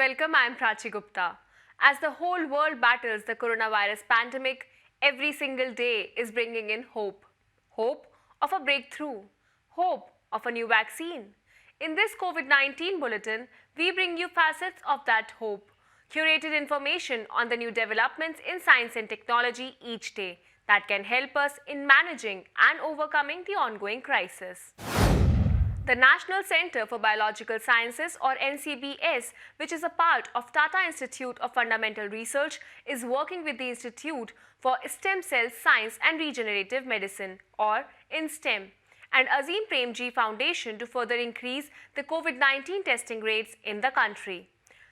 welcome. I am Prachi Gupta. As the whole world battles the coronavirus pandemic, every single day is bringing in hope. Hope of a breakthrough. Hope of a new vaccine. In this COVID-19 bulletin, we bring you facets of that hope. Curated information on the new developments in science and technology each day that can help us in managing and overcoming the ongoing crisis. The National Centre for Biological Sciences, or NCBS, which is a part of Tata Institute of Fundamental Research, is working with the Institute for Stem Cell Science and Regenerative Medicine, or INSTEM, and Azim Premji Foundation to further increase the COVID-19 testing rates in the country.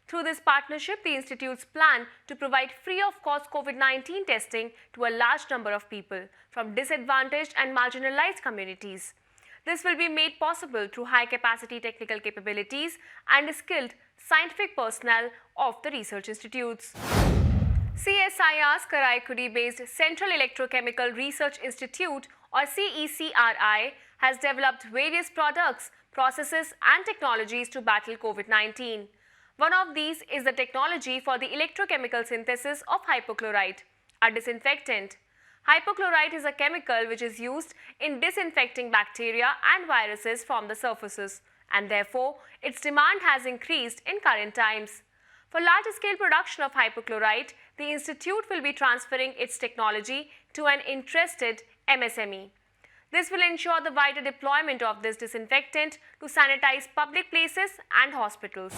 Through this partnership, the institutes plan to provide free-of-cost COVID-19 testing to a large number of people from disadvantaged and marginalized communities. This will be made possible through high-capacity technical capabilities and skilled scientific personnel of the research institutes. CSIR's Karaikudi-based Central Electrochemical Research Institute, or CECRI, has developed various products, processes and technologies to battle COVID-19. One of these is the technology for the electrochemical synthesis of hypochlorite, a disinfectant. Hypochlorite is a chemical which is used in disinfecting bacteria and viruses from the surfaces, and therefore its demand has increased in current times. For large-scale production of hypochlorite, the institute will be transferring its technology to an interested MSME. This will ensure the wider deployment of this disinfectant to sanitize public places and hospitals.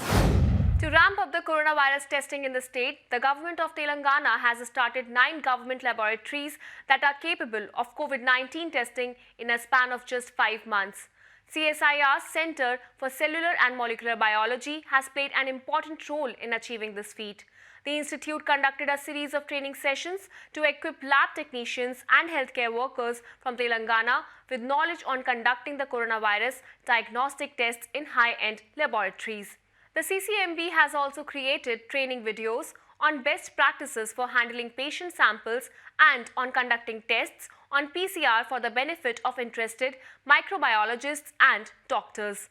To ramp up the coronavirus testing in the state, the government of Telangana has started 9 government laboratories that are capable of COVID-19 testing in a span of just 5 months. CSIR's Center for Cellular and Molecular Biology has played an important role in achieving this feat. The institute conducted a series of training sessions to equip lab technicians and healthcare workers from Telangana with knowledge on conducting the coronavirus diagnostic tests in high-end laboratories. The CCMB has also created training videos on best practices for handling patient samples and on conducting tests on PCR for the benefit of interested microbiologists and doctors.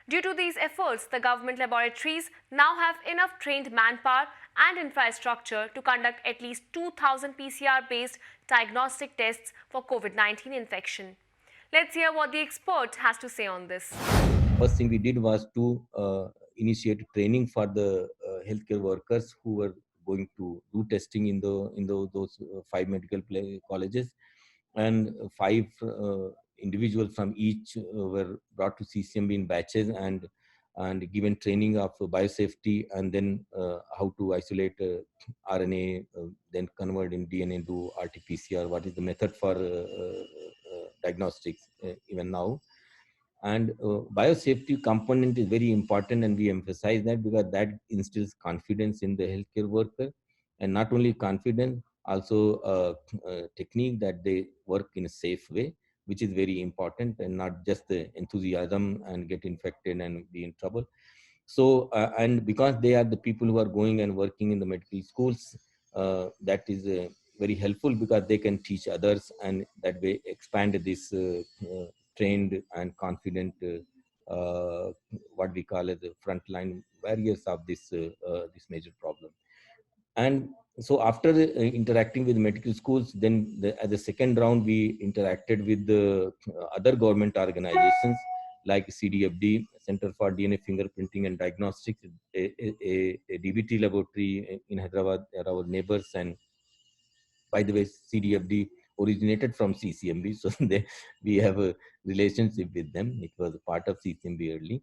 Due to these efforts, the government laboratories now have enough trained manpower and infrastructure to conduct at least 2,000 PCR-based diagnostic tests for COVID-19 infection. Let's hear what the expert has to say on this. First thing we did was to initiate training for the healthcare workers who were going to do testing in those 5 medical colleges, and 5 individuals from each were brought to CCMB in batches and given training of biosafety, and then how to isolate RNA, then convert in DNA into RT-PCR. What is the method for diagnostics even now? And biosafety component is very important, and we emphasize that because that instills confidence in the healthcare worker, and not only confidence, also a technique that they work in a safe way, which is very important, and not just the enthusiasm and get infected and be in trouble. So and because they are the people who are going and working in the medical schools, that is very helpful because they can teach others, and that way expand this trained and confident what we call as the frontline barriers of this major problem. And so after interacting with medical schools, then as a second round we interacted with the other government organizations like CDFD, Center for DNA Fingerprinting and Diagnostics, a DBT laboratory in Hyderabad. They are our neighbors, and by the way, CDFD originated from CCMB, so we have a relationship with them. It was a part of CCMB early,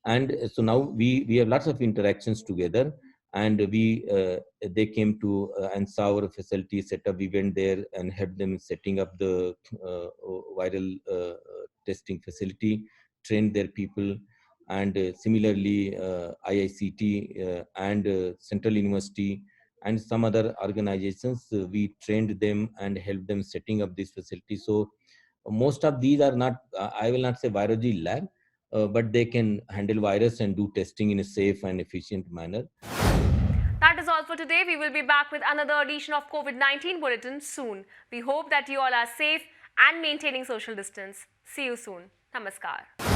and so now we have lots of interactions together. And they came to and saw our facility setup. We went there and helped them setting up the viral testing facility, trained their people, and similarly IICT and Central University and some other organizations, we trained them and helped them setting up this facility. So most of these are not, I will not say virology lab, but they can handle virus and do testing in a safe and efficient manner. That is all for today. We will be back with another edition of COVID-19 Bulletin soon. We hope that you all are safe and maintaining social distance. See you soon. Namaskar.